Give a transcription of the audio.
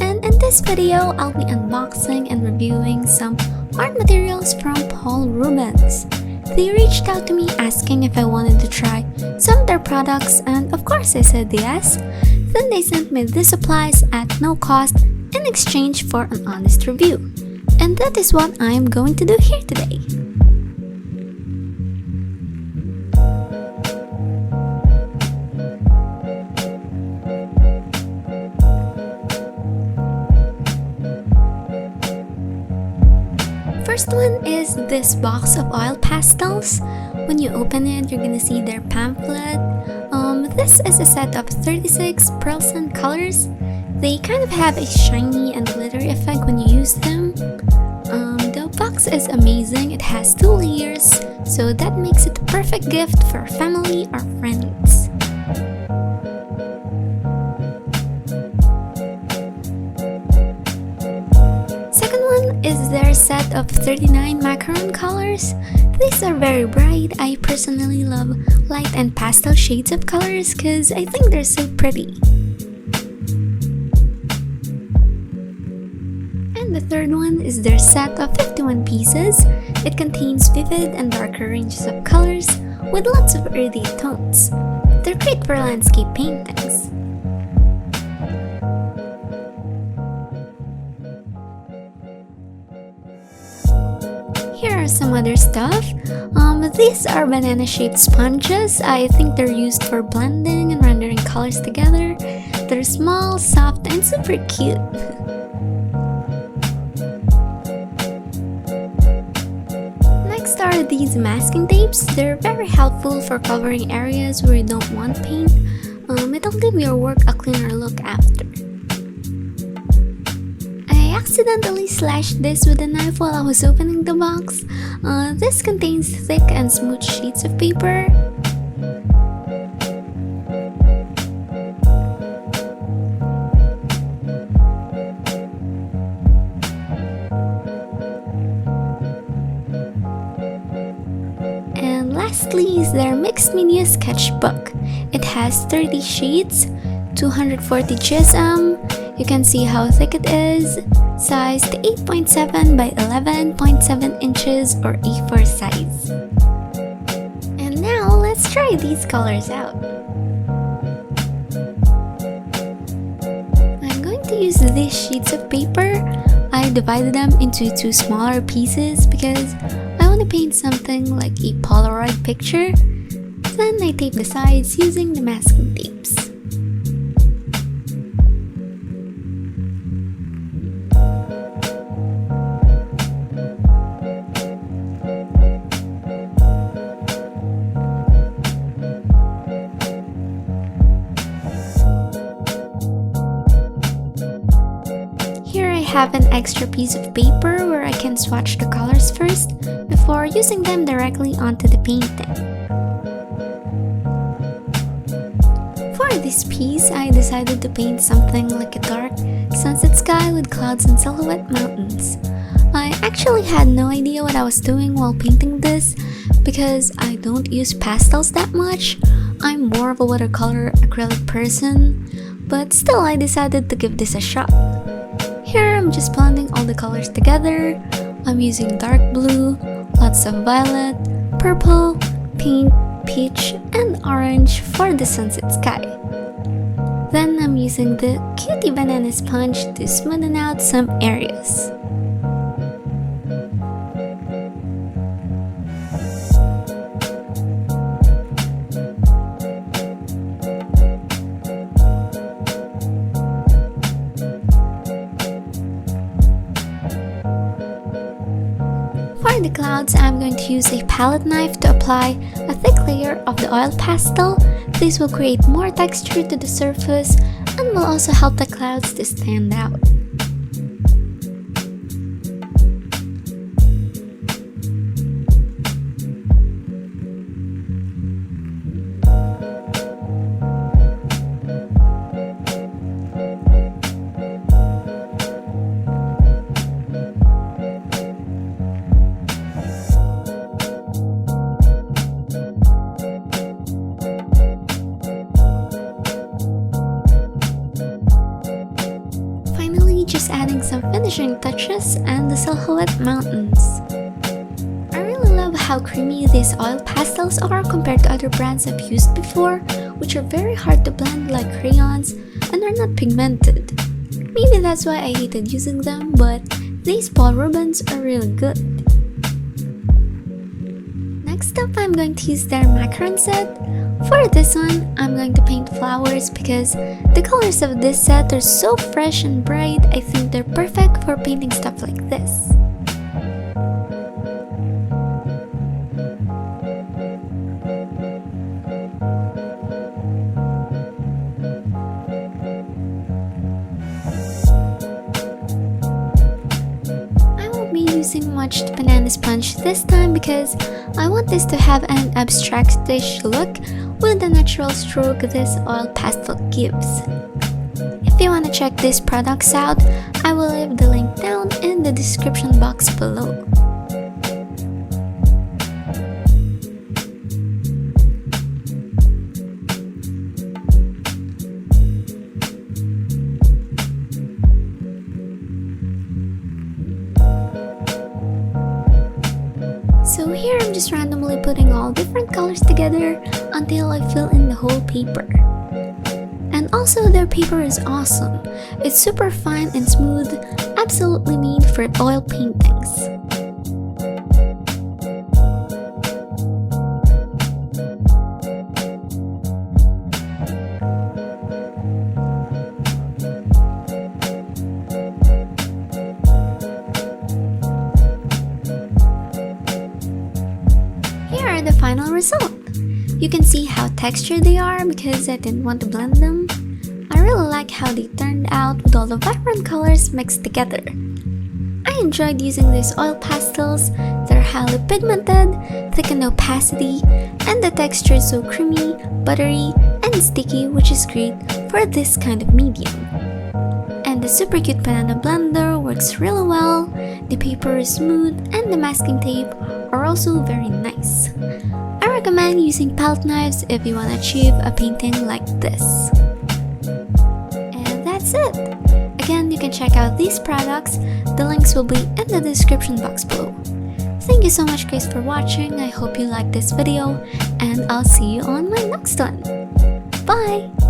And in this video, I'll be unboxing and reviewing some art materials from Paul Rubens. They reached out to me asking if I wanted to try some of their products, and of course I said yes. Then they sent me the supplies at no cost in exchange for an honest review. And that is what I am going to do here today. First one is this box of oil pastels. When you open it, you're gonna see their pamphlet. This is a set of 36 pearls and colors. They kind of have a shiny and glittery effect when you use them. The box is amazing. It has 2 layers, so that makes it a perfect gift for family or friends. Is their set of 39 Macaron colors. These are very bright. I personally love light and pastel shades of colors because I think they're so pretty. And the third one is their set of 51 pieces. It contains vivid and darker ranges of colors with lots of earthy tones. They're great for landscape paintings. Here are some other stuff. These are banana-shaped sponges. I think they're used for blending and rendering colors together. They're small, soft, and super cute. Next are these masking tapes. They're very helpful for covering areas where you don't want paint. It'll give your work a cleaner look after. I accidentally slashed this with a knife while I was opening the box. This contains thick and smooth sheets of paper. And lastly is their mixed media sketchbook. It has 30 sheets, 240 GSM. You can see how thick it is, sized 8.7 by 11.7 inches or A4 size. And now let's try these colors out. I'm going to use these sheets of paper. I divided them into 2 smaller pieces because I want to paint something like a Polaroid picture. Then I tape the sides using the masking tapes. I have an extra piece of paper where I can swatch the colors first before using them directly onto the painting. For this piece, I decided to paint something like a dark sunset sky with clouds and silhouette mountains. I actually had no idea what I was doing while painting this because I don't use pastels that much. I'm more of a watercolor acrylic person, but still I decided to give this a shot. Here I'm just blending all the colors together. I'm using dark blue, lots of violet, purple, pink, peach, and orange for the sunset sky. Then I'm using the cutie banana sponge to smoothen out some areas. For the clouds, I'm going to use a palette knife to apply a thick layer of the oil pastel. This will create more texture to the surface and will also help the clouds to stand out. just adding some finishing touches and the silhouette mountains. I really love how creamy these oil pastels are compared to other brands I've used before, which are very hard to blend like crayons and are not pigmented. Maybe that's why I hated using them, but these Paul Rubens are really good. Next up, I'm going to use their Macaron set. For this one, I'm going to paint flowers because the colors of this set are so fresh and bright. I think they're perfect for painting stuff like this. Using much banana sponge this time because I want this to have an abstractish look with the natural stroke this oil pastel gives. If you want to check these products out, I will leave the link down in the description box below. So here I'm just randomly putting all different colors together until I fill in the whole paper. And also their paper is awesome. It's super fine and smooth, absolutely made for oil paintings. The final result. You can see how textured they are because I didn't want to blend them. I really like how they turned out with all the vibrant colors mixed together. I enjoyed using these oil pastels. They're highly pigmented, thick in opacity, and the texture is so creamy, buttery, and sticky, which is great for this kind of medium. And the super cute banana blender works really well, the paper is smooth, and the masking tape are also very nice. I recommend using palette knives if you want to achieve a painting like this. And that's it! Again, you can check out these products, the links will be in the description box below. Thank you so much guys for watching, I hope you liked this video, and I'll see you on my next one. Bye!